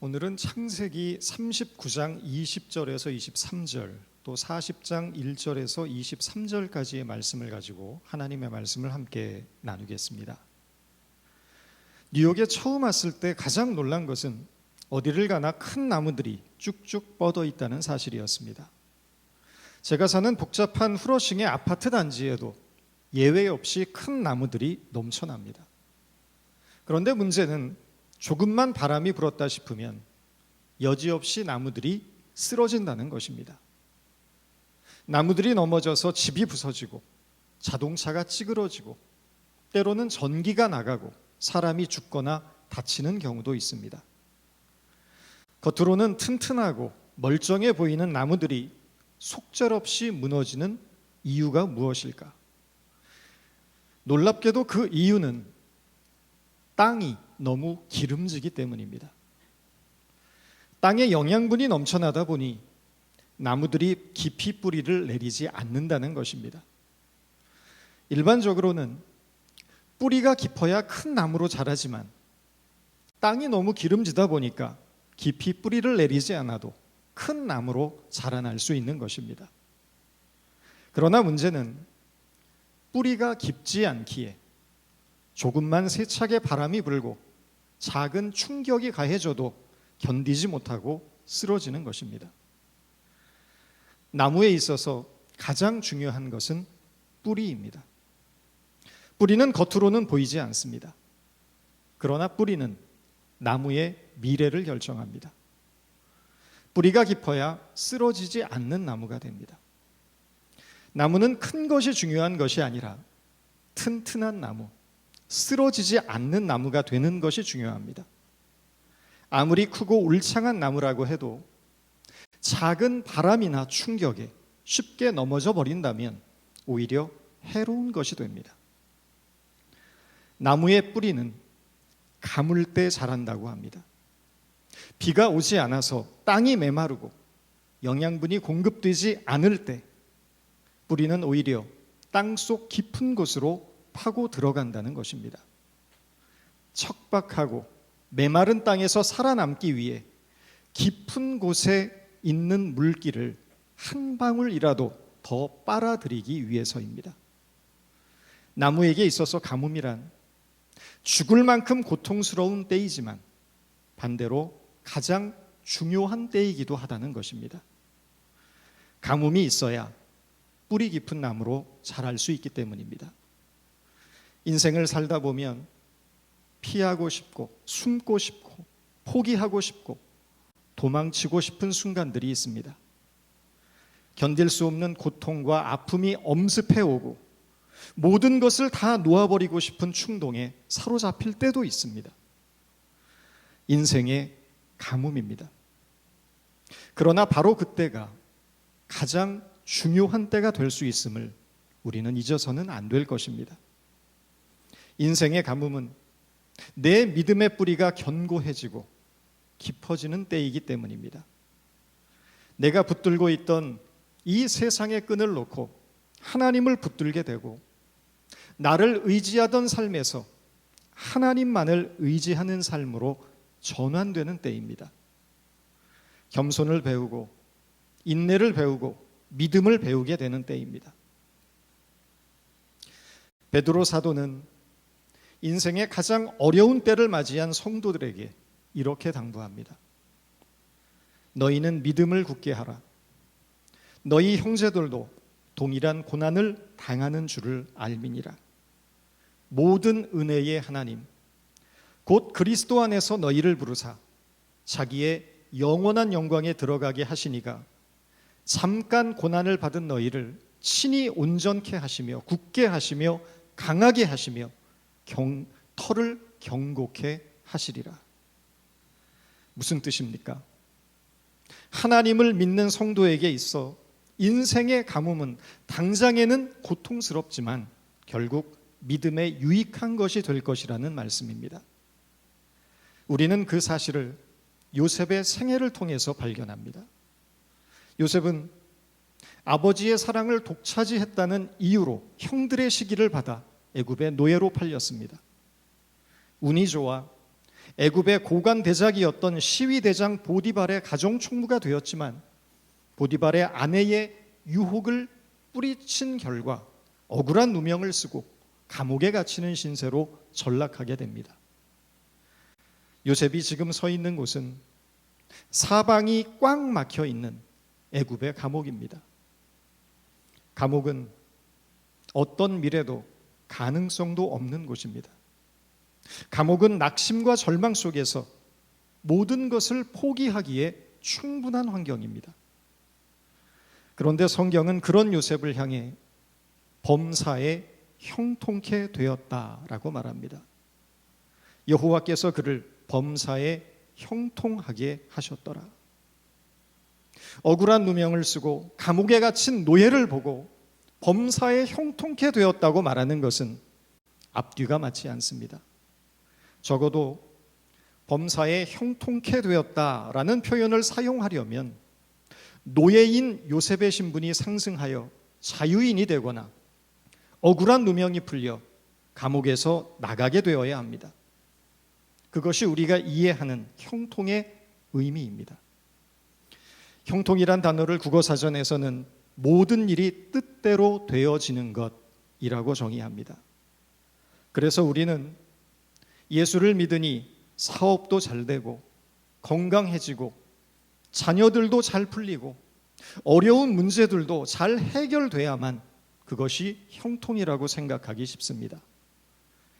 오늘은 창세기 39장 20절에서 23절 또 40장 1절에서 23절까지의 말씀을 가지고 하나님의 말씀을 함께 나누겠습니다. 뉴욕에 처음 왔을 때 가장 놀란 것은 어디를 가나 큰 나무들이 쭉쭉 뻗어 있다는 사실이었습니다. 제가 사는 복잡한 후러싱의 아파트 단지에도 예외 없이 큰 나무들이 넘쳐납니다. 그런데 문제는 조금만 바람이 불었다 싶으면 여지없이 나무들이 쓰러진다는 것입니다. 나무들이 넘어져서 집이 부서지고 자동차가 찌그러지고 때로는 전기가 나가고 사람이 죽거나 다치는 경우도 있습니다. 겉으로는 튼튼하고 멀쩡해 보이는 나무들이 속절없이 무너지는 이유가 무엇일까? 놀랍게도 그 이유는 땅이 너무 기름지기 때문입니다. 땅에 영양분이 넘쳐나다 보니 나무들이 깊이 뿌리를 내리지 않는다는 것입니다. 일반적으로는 뿌리가 깊어야 큰 나무로 자라지만 땅이 너무 기름지다 보니까 깊이 뿌리를 내리지 않아도 큰 나무로 자라날 수 있는 것입니다. 그러나 문제는 뿌리가 깊지 않기에 조금만 세차게 바람이 불고 작은 충격이 가해져도 견디지 못하고 쓰러지는 것입니다. 나무에 있어서 가장 중요한 것은 뿌리입니다. 뿌리는 겉으로는 보이지 않습니다. 그러나 뿌리는 나무의 미래를 결정합니다. 뿌리가 깊어야 쓰러지지 않는 나무가 됩니다. 나무는 큰 것이 중요한 것이 아니라 튼튼한 나무, 쓰러지지 않는 나무가 되는 것이 중요합니다. 아무리 크고 울창한 나무라고 해도 작은 바람이나 충격에 쉽게 넘어져 버린다면 오히려 해로운 것이 됩니다. 나무의 뿌리는 가물 때 자란다고 합니다. 비가 오지 않아서 땅이 메마르고 영양분이 공급되지 않을 때 뿌리는 오히려 땅속 깊은 곳으로 파고 들어간다는 것입니다. 척박하고 메마른 땅에서 살아남기 위해 깊은 곳에 있는 물기를 한 방울이라도 더 빨아들이기 위해서입니다. 나무에게 있어서 가뭄이란 죽을 만큼 고통스러운 때이지만 반대로 가장 중요한 때이기도 하다는 것입니다. 가뭄이 있어야 뿌리 깊은 나무로 자랄 수 있기 때문입니다. 인생을 살다 보면 피하고 싶고 숨고 싶고 포기하고 싶고 도망치고 싶은 순간들이 있습니다. 견딜 수 없는 고통과 아픔이 엄습해오고 모든 것을 다 놓아버리고 싶은 충동에 사로잡힐 때도 있습니다. 인생의 가뭄입니다. 그러나 바로 그때가 가장 중요한 때가 될 수 있음을 우리는 잊어서는 안 될 것입니다. 인생의 가뭄은 내 믿음의 뿌리가 견고해지고 깊어지는 때이기 때문입니다. 내가 붙들고 있던 이 세상의 끈을 놓고 하나님을 붙들게 되고 나를 의지하던 삶에서 하나님만을 의지하는 삶으로 전환되는 때입니다. 겸손을 배우고 인내를 배우고 믿음을 배우게 되는 때입니다. 베드로 사도는 인생의 가장 어려운 때를 맞이한 성도들에게 이렇게 당부합니다. 너희는 믿음을 굳게 하라. 너희 형제들도 동일한 고난을 당하는 줄을 알미니라. 모든 은혜의 하나님 곧 그리스도 안에서 너희를 부르사 자기의 영원한 영광에 들어가게 하시니가 잠깐 고난을 받은 너희를 친히 온전케 하시며 굳게 하시며 강하게 하시며 터를 경고케 하시리라. 무슨 뜻입니까? 하나님을 믿는 성도에게 있어 인생의 가뭄은 당장에는 고통스럽지만 결국 믿음에 유익한 것이 될 것이라는 말씀입니다. 우리는 그 사실을 요셉의 생애를 통해서 발견합니다. 요셉은 아버지의 사랑을 독차지했다는 이유로 형들의 시기를 받아 애굽의 노예로 팔렸습니다. 운이 좋아 애굽의 고관 대작이었던 시위대장 보디발의 가정 총무가 되었지만 보디발의 아내의 유혹을 뿌리친 결과 억울한 누명을 쓰고 감옥에 갇히는 신세로 전락하게 됩니다. 요셉이 지금 서 있는 곳은 사방이 꽉 막혀 있는 애굽의 감옥입니다. 감옥은 어떤 미래도 가능성도 없는 곳입니다. 감옥은 낙심과 절망 속에서 모든 것을 포기하기에 충분한 환경입니다. 그런데 성경은 그런 요셉을 향해 범사에 형통케 되었다라고 말합니다. 여호와께서 그를 범사에 형통하게 하셨더라. 억울한 누명을 쓰고 감옥에 갇힌 노예를 보고 범사에 형통케 되었다고 말하는 것은 앞뒤가 맞지 않습니다. 적어도 범사에 형통케 되었다라는 표현을 사용하려면 노예인 요셉의 신분이 상승하여 자유인이 되거나 억울한 누명이 풀려 감옥에서 나가게 되어야 합니다. 그것이 우리가 이해하는 형통의 의미입니다. 형통이란 단어를 국어사전에서는 모든 일이 뜻대로 되어지는 것이라고 정의합니다. 그래서 우리는 예수를 믿으니 사업도 잘 되고 건강해지고 자녀들도 잘 풀리고 어려운 문제들도 잘 해결돼야만 그것이 형통이라고 생각하기 쉽습니다.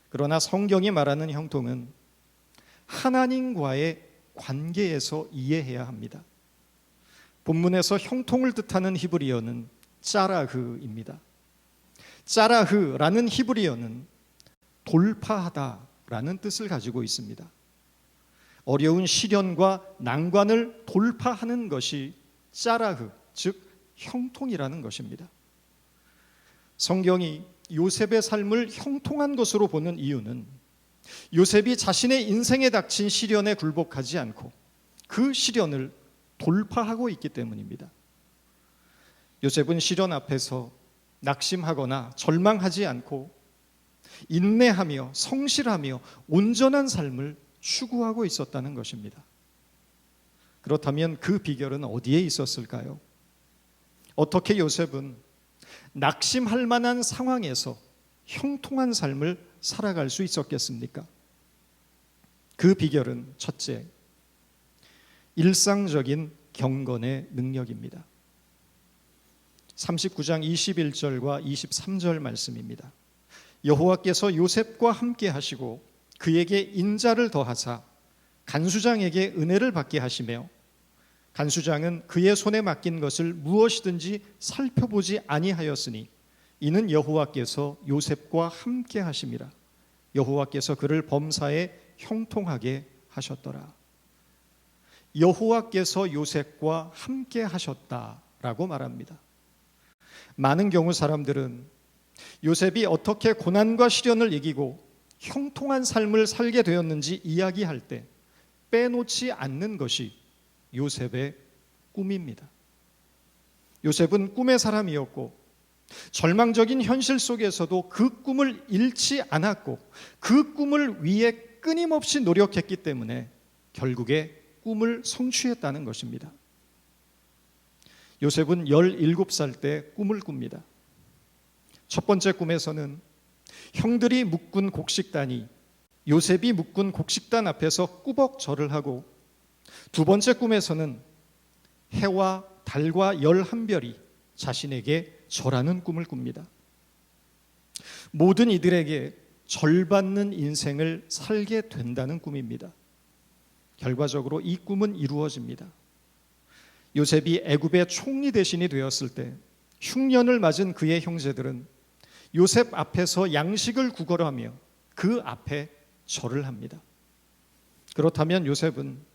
그러나 성경이 말하는 형통은 하나님과의 관계에서 이해해야 합니다. 본문에서 형통을 뜻하는 히브리어는 짜라흐입니다. 짜라흐라는 히브리어는 돌파하다라는 뜻을 가지고 있습니다. 어려운 시련과 난관을 돌파하는 것이 짜라흐, 즉 형통이라는 것입니다. 성경이 요셉의 삶을 형통한 것으로 보는 이유는 요셉이 자신의 인생에 닥친 시련에 굴복하지 않고 그 시련을 돌파하고 있기 때문입니다. 요셉은 시련 앞에서 낙심하거나 절망하지 않고 인내하며 성실하며 온전한 삶을 추구하고 있었다는 것입니다. 그렇다면 그 비결은 어디에 있었을까요? 어떻게 요셉은 낙심할 만한 상황에서 형통한 삶을 살아갈 수 있었겠습니까? 그 비결은 첫째, 일상적인 경건의 능력입니다. 39장 21절과 23절 말씀입니다. 여호와께서 요셉과 함께 하시고 그에게 인자를 더하사 간수장에게 은혜를 받게 하시며 간수장은 그의 손에 맡긴 것을 무엇이든지 살펴보지 아니하였으니 이는 여호와께서 요셉과 함께 하심이라. 여호와께서 그를 범사에 형통하게 하셨더라. 여호와께서 요셉과 함께 하셨다라고 말합니다. 많은 경우 사람들은 요셉이 어떻게 고난과 시련을 이기고 형통한 삶을 살게 되었는지 이야기할 때 빼놓지 않는 것이 요셉의 꿈입니다. 요셉은 꿈의 사람이었고 절망적인 현실 속에서도 그 꿈을 잃지 않았고 그 꿈을 위해 끊임없이 노력했기 때문에 결국에 꿈을 성취했다는 것입니다. 요셉은 17살 때 꿈을 꿉니다. 첫 번째 꿈에서는 형들이 묶은 곡식단이 요셉이 묶은 곡식단 앞에서 꾸벅절을 하고, 두 번째 꿈에서는 해와 달과 11별이 자신에게 절하는 꿈을 꿉니다. 모든 이들에게 절받는 인생을 살게 된다는 꿈입니다. 결과적으로 이 꿈은 이루어집니다. 요셉이 애굽의 총리 대신이 되었을 때 흉년을 맞은 그의 형제들은 요셉 앞에서 양식을 구걸하며 그 앞에 절을 합니다. 그렇다면 요셉은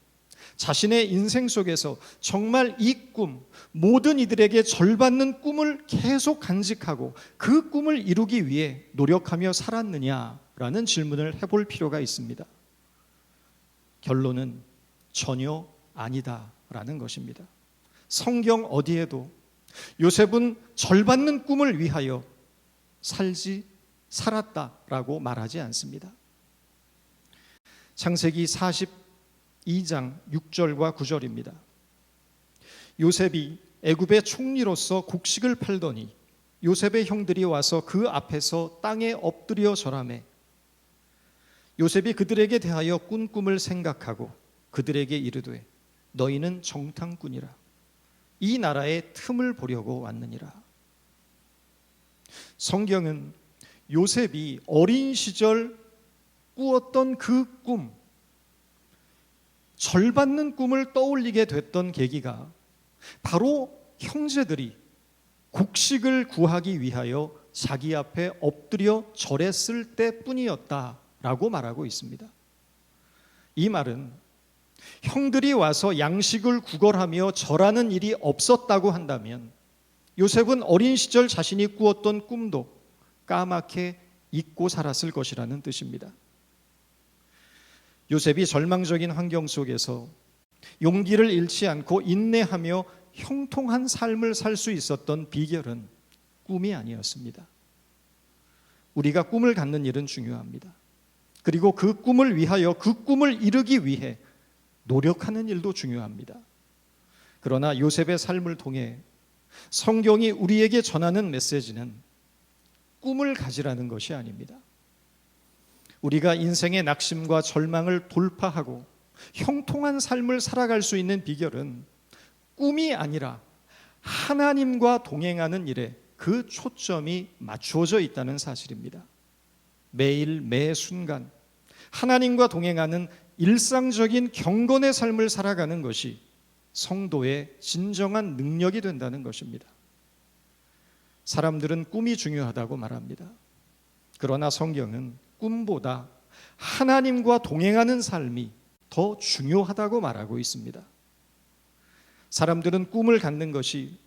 자신의 인생 속에서 정말 이 꿈, 모든 이들에게 절받는 꿈을 계속 간직하고 그 꿈을 이루기 위해 노력하며 살았느냐라는 질문을 해볼 필요가 있습니다. 결론은 전혀 아니다라는 것입니다. 성경 어디에도 요셉은 절받는 꿈을 위하여 살았다라고 말하지 않습니다. 창세기 42장 6절과 9절입니다. 요셉이 애굽의 총리로서 곡식을 팔더니 요셉의 형들이 와서 그 앞에서 땅에 엎드려 절하매 요셉이 그들에게 대하여 꾼 꿈을 생각하고 그들에게 이르되 너희는 정탐꾼이라 이 나라의 틈을 보려고 왔느니라. 성경은 요셉이 어린 시절 꾸었던 그 꿈, 절받는 꿈을 떠올리게 됐던 계기가 바로 형제들이 곡식을 구하기 위하여 자기 앞에 엎드려 절했을 때뿐이었다라고 말하고 있습니다. 이 말은 형들이 와서 양식을 구걸하며 절하는 일이 없었다고 한다면 요셉은 어린 시절 자신이 꾸었던 꿈도 까맣게 잊고 살았을 것이라는 뜻입니다. 요셉이 절망적인 환경 속에서 용기를 잃지 않고 인내하며 형통한 삶을 살 수 있었던 비결은 꿈이 아니었습니다. 우리가 꿈을 갖는 일은 중요합니다. 그리고 그 꿈을 위하여 그 꿈을 이루기 위해 노력하는 일도 중요합니다. 그러나 요셉의 삶을 통해 성경이 우리에게 전하는 메시지는 꿈을 가지라는 것이 아닙니다. 우리가 인생의 낙심과 절망을 돌파하고 형통한 삶을 살아갈 수 있는 비결은 꿈이 아니라 하나님과 동행하는 일에 그 초점이 맞추어져 있다는 사실입니다. 매일 매 순간 하나님과 동행하는 일상적인 경건의 삶을 살아가는 것이 성도의 진정한 능력이 된다는 것입니다. 사람들은 꿈이 중요하다고 말합니다. 그러나 성경은 꿈보다 하나님과 동행하는 삶이 더 중요하다고 말하고 있습니다. 사람들은 꿈을 갖는 것이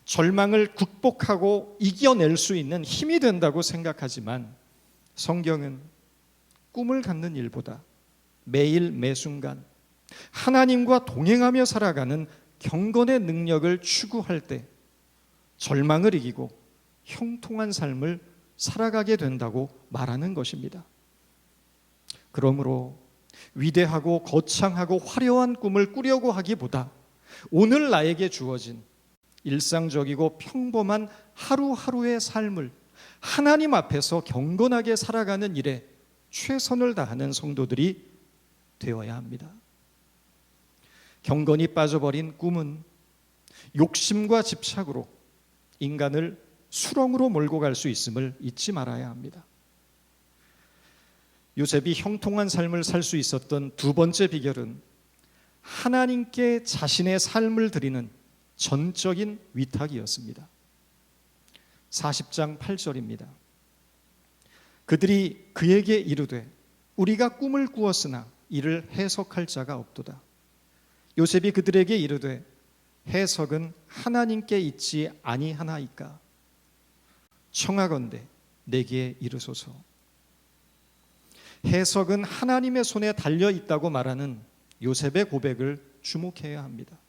절망을 극복하고 이겨낼 수 있는 힘이 된다고 생각하지만 성경은 꿈을 갖는 일보다 매일 매순간 하나님과 동행하며 살아가는 경건의 능력을 추구할 때 절망을 이기고 형통한 삶을 살아가게 된다고 말하는 것입니다. 그러므로 위대하고 거창하고 화려한 꿈을 꾸려고 하기보다 오늘 나에게 주어진 일상적이고 평범한 하루하루의 삶을 하나님 앞에서 경건하게 살아가는 일에 최선을 다하는 성도들이 되어야 합니다. 경건이 빠져버린 꿈은 욕심과 집착으로 인간을 수렁으로 몰고 갈 수 있음을 잊지 말아야 합니다. 요셉이 형통한 삶을 살 수 있었던 두 번째 비결은 하나님께 자신의 삶을 드리는 전적인 위탁이었습니다. 40장 8절입니다. 그들이 그에게 이르되 우리가 꿈을 꾸었으나 이를 해석할 자가 없도다. 요셉이 그들에게 이르되 해석은 하나님께 있지 아니하나이까. 청하건대 내게 이르소서. 해석은 하나님의 손에 달려 있다고 말하는 요셉의 고백을 주목해야 합니다.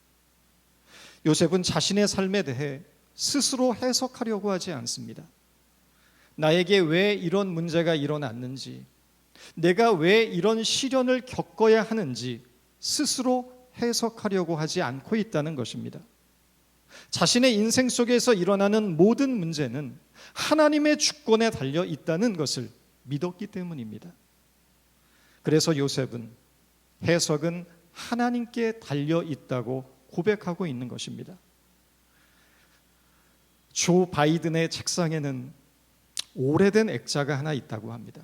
요셉은 자신의 삶에 대해 스스로 해석하려고 하지 않습니다. 나에게 왜 이런 문제가 일어났는지, 내가 왜 이런 시련을 겪어야 하는지 스스로 해석하려고 하지 않고 있다는 것입니다. 자신의 인생 속에서 일어나는 모든 문제는 하나님의 주권에 달려 있다는 것을 믿었기 때문입니다. 그래서 요셉은 해석은 하나님께 달려 있다고 고백하고 있는 것입니다. 조 바이든의 책상에는 오래된 액자가 하나 있다고 합니다.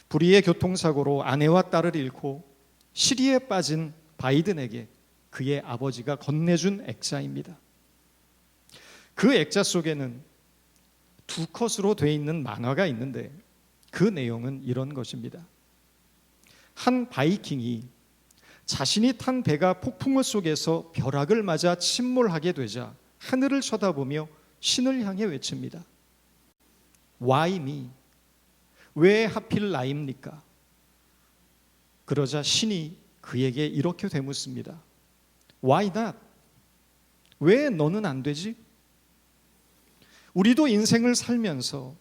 불의의 교통사고로 아내와 딸을 잃고 시리에 빠진 바이든에게 그의 아버지가 건네준 액자입니다. 그 액자 속에는 두 컷으로 되어 있는 만화가 있는데 그 내용은 이런 것입니다. 한 바이킹이 자신이 탄 배가 폭풍우 속에서 벼락을 맞아 침몰하게 되자 하늘을 쳐다보며 신을 향해 외칩니다. Why me? 왜 하필 나입니까? 그러자 신이 그에게 이렇게 되묻습니다. Why not? 왜 너는 안 되지? 우리도 인생을 살면서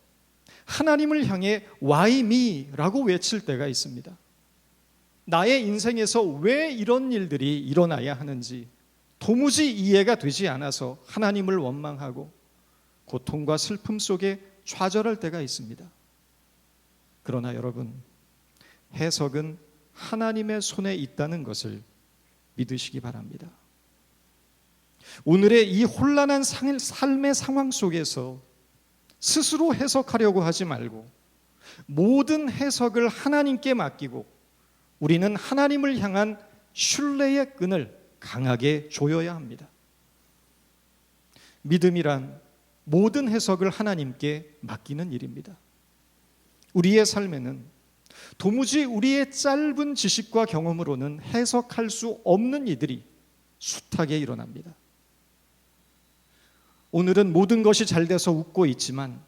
하나님을 향해 Why me? 라고 외칠 때가 있습니다. 나의 인생에서 왜 이런 일들이 일어나야 하는지 도무지 이해가 되지 않아서 하나님을 원망하고 고통과 슬픔 속에 좌절할 때가 있습니다. 그러나 여러분, 해석은 하나님의 손에 있다는 것을 믿으시기 바랍니다. 오늘의 이 혼란한 삶의 상황 속에서 스스로 해석하려고 하지 말고 모든 해석을 하나님께 맡기고 우리는 하나님을 향한 신뢰의 끈을 강하게 조여야 합니다. 믿음이란 모든 해석을 하나님께 맡기는 일입니다. 우리의 삶에는 도무지 우리의 짧은 지식과 경험으로는 해석할 수 없는 일들이 숱하게 일어납니다. 오늘은 모든 것이 잘 돼서 웃고 있지만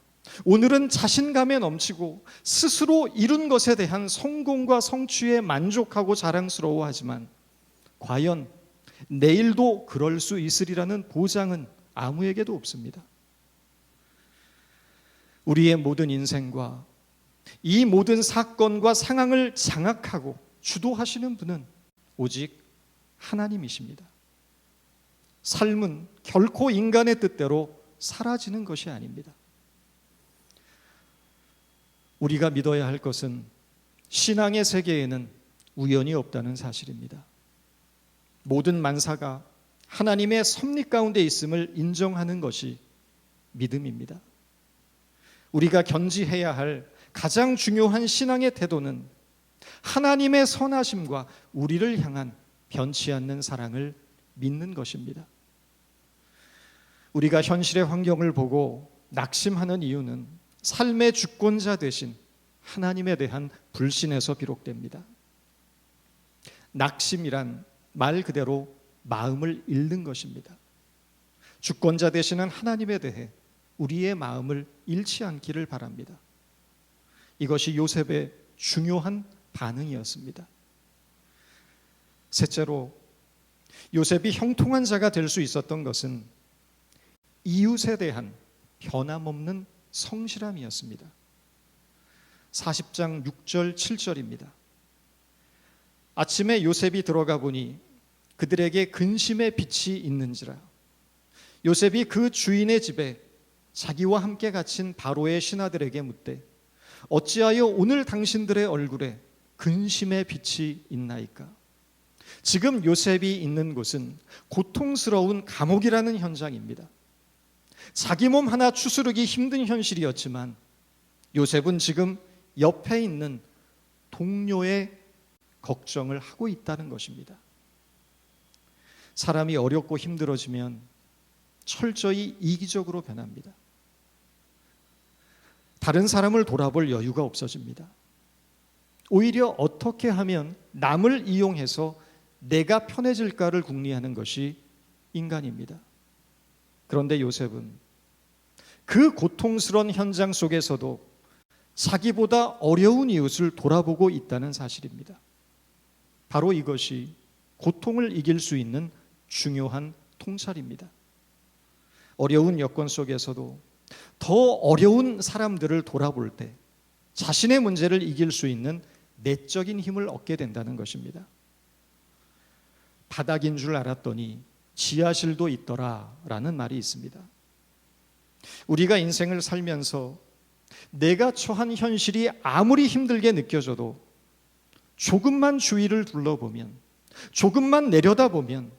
오늘은 자신감에 넘치고 스스로 이룬 것에 대한 성공과 성취에 만족하고 자랑스러워하지만 과연 내일도 그럴 수 있으리라는 보장은 아무에게도 없습니다. 우리의 모든 인생과 이 모든 사건과 상황을 장악하고 주도하시는 분은 오직 하나님이십니다. 삶은 결코 인간의 뜻대로 사라지는 것이 아닙니다. 우리가 믿어야 할 것은 신앙의 세계에는 우연이 없다는 사실입니다. 모든 만사가 하나님의 섭리 가운데 있음을 인정하는 것이 믿음입니다. 우리가 견지해야 할 가장 중요한 신앙의 태도는 하나님의 선하심과 우리를 향한 변치 않는 사랑을 믿는 것입니다. 우리가 현실의 환경을 보고 낙심하는 이유는 삶의 주권자 되신 하나님에 대한 불신에서 비롯됩니다. 낙심이란 말 그대로 마음을 잃는 것입니다. 주권자 되시는 하나님에 대해 우리의 마음을 잃지 않기를 바랍니다. 이것이 요셉의 중요한 반응이었습니다. 셋째로, 요셉이 형통한 자가 될 수 있었던 것은 이웃에 대한 변함없는 성실함이었습니다. 40장 6절 7절입니다. 아침에 요셉이 들어가 보니 그들에게 근심의 빛이 있는지라. 요셉이 그 주인의 집에 자기와 함께 갇힌 바로의 신하들에게 묻되 어찌하여 오늘 당신들의 얼굴에 근심의 빛이 있나이까? 지금 요셉이 있는 곳은 고통스러운 감옥이라는 현장입니다. 자기 몸 하나 추스르기 힘든 현실이었지만 요셉은 지금 옆에 있는 동료의 걱정을 하고 있다는 것입니다. 사람이 어렵고 힘들어지면 철저히 이기적으로 변합니다. 다른 사람을 돌아볼 여유가 없어집니다. 오히려 어떻게 하면 남을 이용해서 내가 편해질까를 궁리하는 것이 인간입니다. 그런데 요셉은 그 고통스러운 현장 속에서도 자기보다 어려운 이웃을 돌아보고 있다는 사실입니다. 바로 이것이 고통을 이길 수 있는 중요한 통찰입니다. 어려운 여건 속에서도 더 어려운 사람들을 돌아볼 때 자신의 문제를 이길 수 있는 내적인 힘을 얻게 된다는 것입니다. 바닥인 줄 알았더니 지하실도 있더라라는 말이 있습니다. 우리가 인생을 살면서 내가 처한 현실이 아무리 힘들게 느껴져도 조금만 주위를 둘러보면, 조금만 내려다보면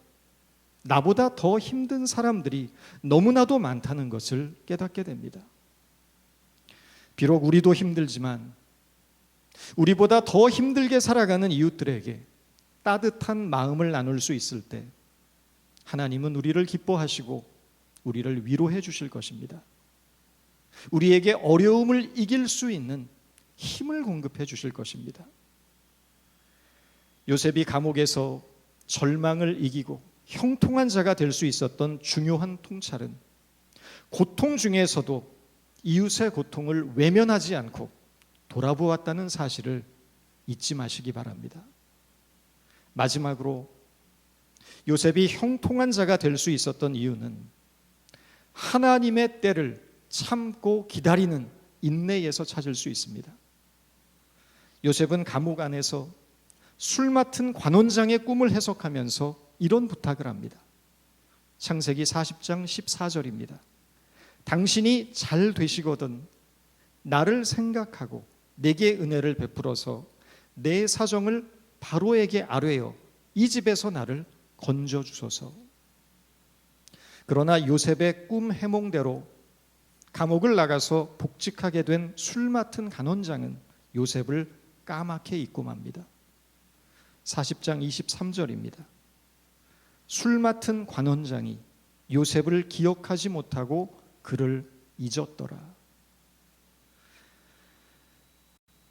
나보다 더 힘든 사람들이 너무나도 많다는 것을 깨닫게 됩니다. 비록 우리도 힘들지만 우리보다 더 힘들게 살아가는 이웃들에게 따뜻한 마음을 나눌 수 있을 때 하나님은 우리를 기뻐하시고 우리를 위로해 주실 것입니다. 우리에게 어려움을 이길 수 있는 힘을 공급해 주실 것입니다. 요셉이 감옥에서 절망을 이기고 형통한 자가 될 수 있었던 중요한 통찰은 고통 중에서도 이웃의 고통을 외면하지 않고 돌아보았다는 사실을 잊지 마시기 바랍니다. 마지막으로 요셉이 형통한 자가 될 수 있었던 이유는 하나님의 때를 참고 기다리는 인내에서 찾을 수 있습니다. 요셉은 감옥 안에서 술 맡은 관원장의 꿈을 해석하면서 이런 부탁을 합니다. 창세기 40장 14절입니다. 당신이 잘 되시거든 나를 생각하고 내게 은혜를 베풀어서 내 사정을 바로에게 아뢰어 이 집에서 나를 건져 주소서. 그러나 요셉의 꿈 해몽대로 감옥을 나가서 복직하게 된 술 맡은 간원장은 요셉을 까맣게 잊고 맙니다. 40장 23절입니다. 술 맡은 관원장이 요셉을 기억하지 못하고 그를 잊었더라.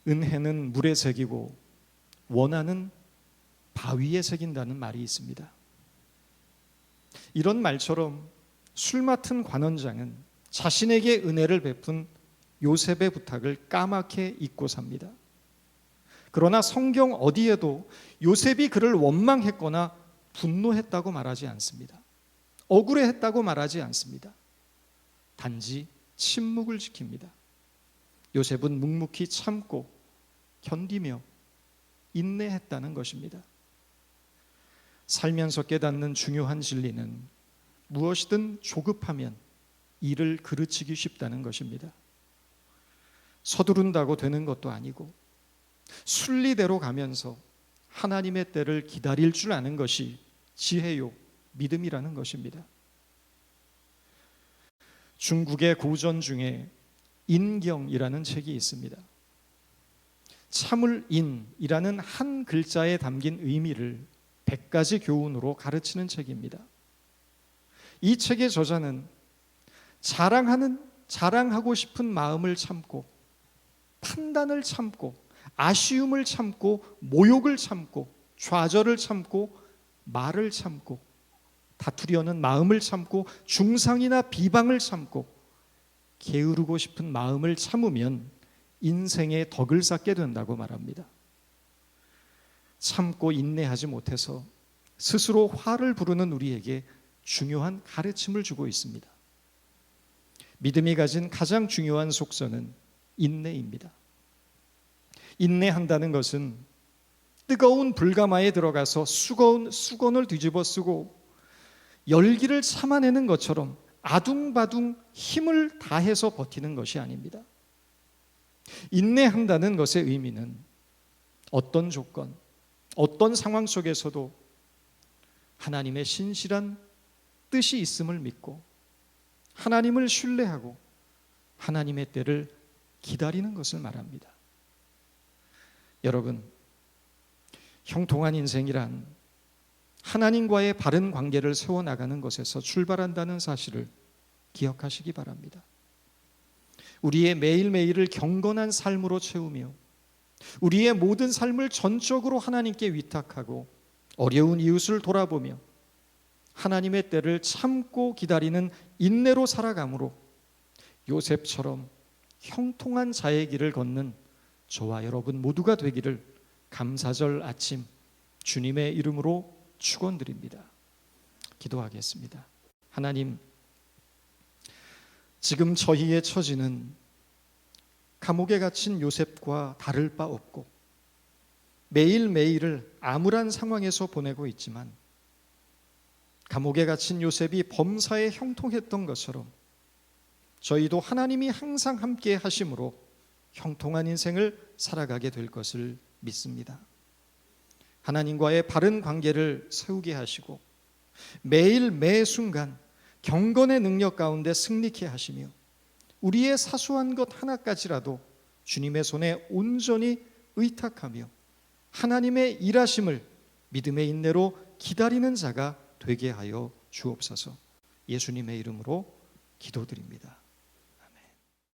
은혜는 물에 새기고 원한은 바위에 새긴다는 말이 있습니다. 이런 말처럼 술 맡은 관원장은 자신에게 은혜를 베푼 요셉의 부탁을 까맣게 잊고 삽니다. 그러나 성경 어디에도 요셉이 그를 원망했거나 분노했다고 말하지 않습니다. 억울해했다고 말하지 않습니다. 단지 침묵을 지킵니다. 요셉은 묵묵히 참고 견디며 인내했다는 것입니다. 살면서 깨닫는 중요한 진리는 무엇이든 조급하면 일을 그르치기 쉽다는 것입니다. 서두른다고 되는 것도 아니고 순리대로 가면서 하나님의 때를 기다릴 줄 아는 것이 지혜요 믿음이라는 것입니다. 중국의 고전 중에 인경이라는 책이 있습니다. 참을 인이라는 한 글자에 담긴 의미를 100가지 교훈으로 가르치는 책입니다. 이 책의 저자는 자랑하고 싶은 마음을 참고 판단을 참고 아쉬움을 참고 모욕을 참고 좌절을 참고 말을 참고 다투려는 마음을 참고 중상이나 비방을 참고 게으르고 싶은 마음을 참으면 인생의 덕을 쌓게 된다고 말합니다. 참고 인내하지 못해서 스스로 화를 부르는 우리에게 중요한 가르침을 주고 있습니다. 믿음이 가진 가장 중요한 속성은 인내입니다. 인내한다는 것은 뜨거운 불가마에 들어가서 수건을 뒤집어 쓰고 열기를 참아내는 것처럼 아둥바둥 힘을 다해서 버티는 것이 아닙니다. 인내한다는 것의 의미는 어떤 조건, 어떤 상황 속에서도 하나님의 신실한 뜻이 있음을 믿고 하나님을 신뢰하고 하나님의 때를 기다리는 것을 말합니다. 여러분, 형통한 인생이란 하나님과의 바른 관계를 세워나가는 것에서 출발한다는 사실을 기억하시기 바랍니다. 우리의 매일매일을 경건한 삶으로 채우며 우리의 모든 삶을 전적으로 하나님께 위탁하고 어려운 이웃을 돌아보며 하나님의 때를 참고 기다리는 인내로 살아감으로 요셉처럼 형통한 자의 길을 걷는 저와 여러분 모두가 되기를 감사절 아침 주님의 이름으로 축원드립니다. 기도하겠습니다. 하나님, 지금 저희의 처지는 감옥에 갇힌 요셉과 다를 바 없고 매일매일을 암울한 상황에서 보내고 있지만 감옥에 갇힌 요셉이 범사에 형통했던 것처럼 저희도 하나님이 항상 함께 하심으로 형통한 인생을 살아가게 될 것을 믿습니다. 하나님과의 바른 관계를 세우게 하시고 매일 매 순간 경건의 능력 가운데 승리케 하시며 우리의 사소한 것 하나까지라도 주님의 손에 온전히 의탁하며 하나님의 일하심을 믿음의 인내로 기다리는 자가 되게 하여 주옵소서. 예수님의 이름으로 기도드립니다.